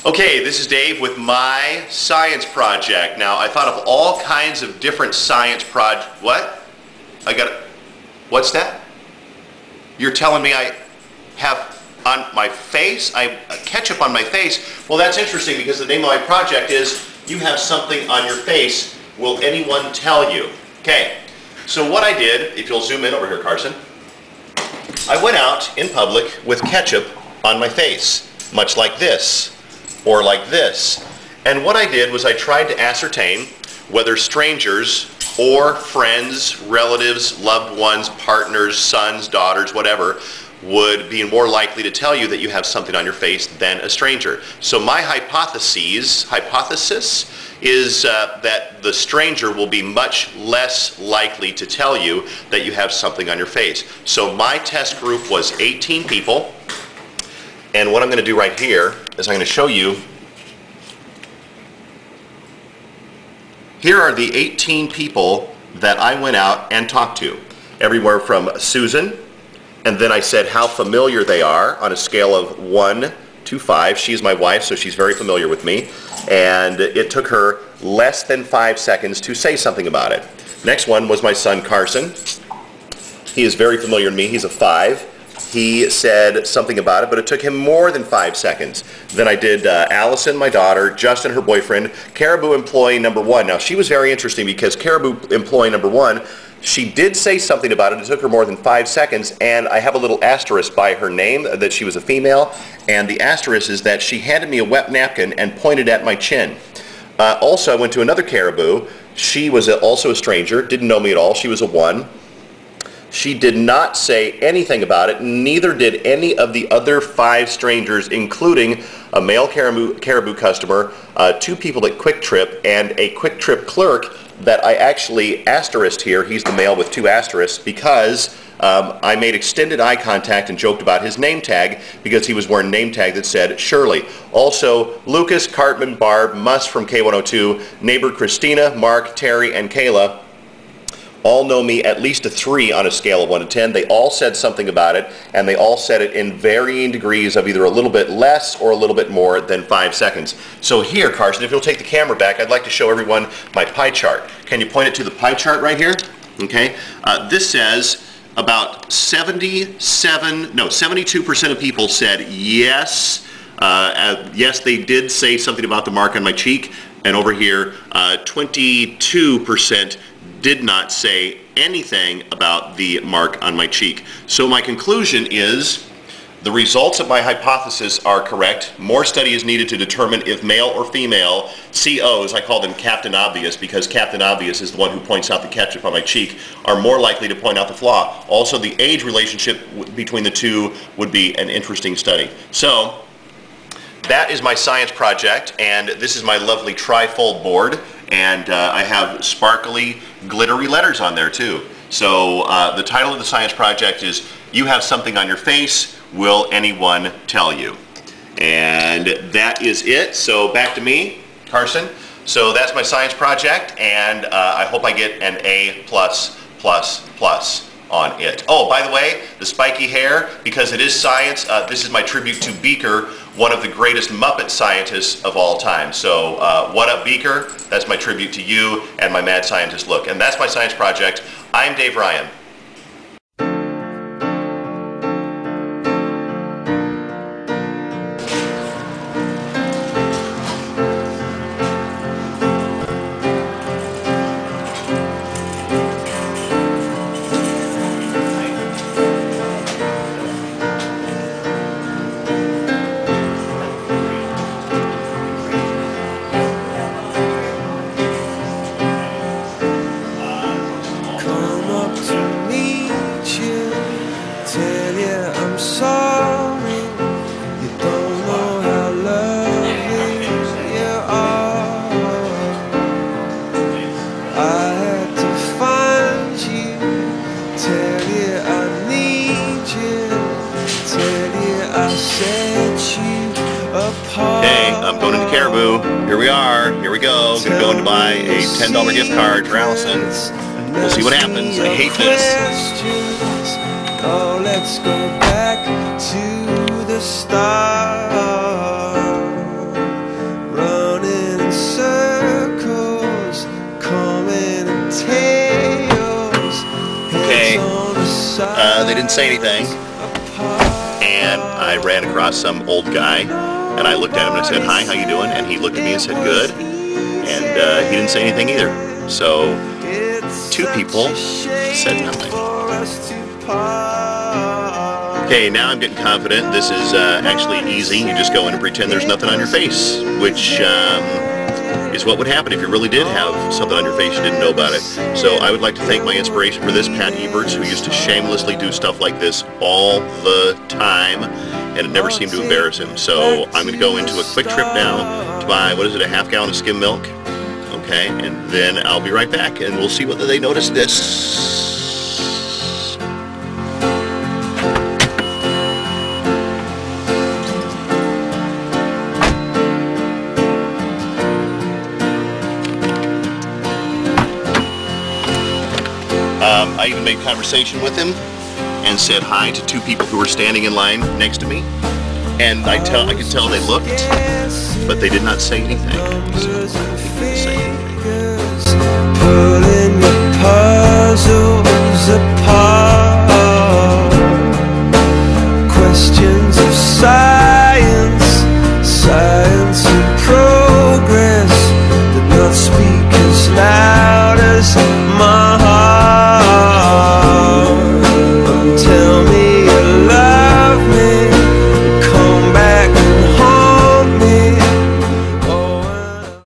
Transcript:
Okay, this is Dave with my science project. Now, I thought of all kinds of different science What? What's that? You're telling me I have on my face, ketchup on my face? Well, that's interesting because the name of my project is You Have Something on Your Face. Will Anyone Tell You? Okay, so what I did, if you'll zoom in over here, Carson, I went out in public with ketchup on my face, much like this. Or like this. And what I did was I tried to ascertain whether strangers or friends, relatives, loved ones, partners, sons, daughters, whatever, would be more likely to tell you that you have something on your face than a stranger. So my hypothesis is that the stranger will be much less likely to tell you that you have something on your face. So my test group was 18 people. And what I'm going to do right here is I'm going to show you. Here are the 18 people that I went out and talked to. Everywhere from Susan, and then I said how familiar they are on a scale of 1 to 5. She's my wife, so she's very familiar with me. And it took her less than 5 seconds to say something about it. Next one was my son Carson. He is very familiar to me. He's a 5. He said something about it, but it took him more than 5 seconds. Then I did Allison, my daughter, Justin, her boyfriend, Caribou employee number 1. Now, she was very interesting because Caribou employee number 1, she did say something about it. It took her more than 5 seconds, and I have a little asterisk by her name that she was a female, and the asterisk is that she handed me a wet napkin and pointed at my chin. Also, I went to another Caribou. She was also a stranger, didn't know me at all. She was a 1. She did not say anything about it, neither did any of the other 5 strangers, including a male Caribou customer, 2 people at Quick Trip, and a Quick Trip clerk that I actually asterisked here. He's the male with 2 asterisks because I made extended eye contact and joked about his name tag because he was wearing a name tag that said Shirley. Also, Lucas, Cartman, Barb, Muss from K102, neighbor Christina, Mark, Terry, and Kayla all know me at least a 3 on a scale of 1 to 10. They all said something about it, and they all said it in varying degrees of either a little bit less or a little bit more than 5 seconds. So here, Carson, if you'll take the camera back, I'd like to show everyone my pie chart. Can you point it to the pie chart right here? Okay. This says about 72% of people said yes. Yes, they did say something about the mark on my cheek. And over here, 22% did not say anything about the mark on my cheek. So my conclusion is the results of my hypothesis are correct. More study is needed to determine if male or female COs, I call them Captain Obvious because Captain Obvious is the one who points out the ketchup on my cheek, are more likely to point out the flaw. Also, the age relationship between the two would be an interesting study. So that is my science project, and this is my lovely trifold board, and I have sparkly, glittery letters on there too. So the title of the science project is You Have Something on Your Face, Will Anyone Tell You? And that is it. So back to me, Carson. So that's my science project, and I hope I get an A+++ on it. Oh, by the way, the spiky hair, because it is science, this is my tribute to Beaker, one of the greatest Muppet scientists of all time. So, what up, Beaker? That's my tribute to you and my mad scientist look. And that's my science project. I'm Dave Ryan. Okay, I'm going into Caribou. Here we are. Here we go. Gonna go in to buy a $10 gift card for Allison. We'll see what happens. I hate this. Oh, let's go back to the start. didn't say anything. And I ran across some old guy, and I looked at him and I said, "Hi, how you doing?" And he looked at me and said, "Good." And he didn't say anything either. So 2 people said nothing. Okay, now I'm getting confident. This is actually easy. You just go in and pretend there's nothing on your face, which is what would happen if you really did have something on your face you didn't know about it. So I would like to thank my inspiration for this, Pat Eberts, who used to shamelessly do stuff like this all the time, and it never seemed to embarrass him. So I'm going to go into a quick trip now to buy, what is it, a half gallon of skim milk? Okay, and then I'll be right back, and we'll see whether they notice this. I even made conversation with him and said hi to 2 people who were standing in line next to me, and I could tell they looked, but they did not say anything. So, they didn't say anything.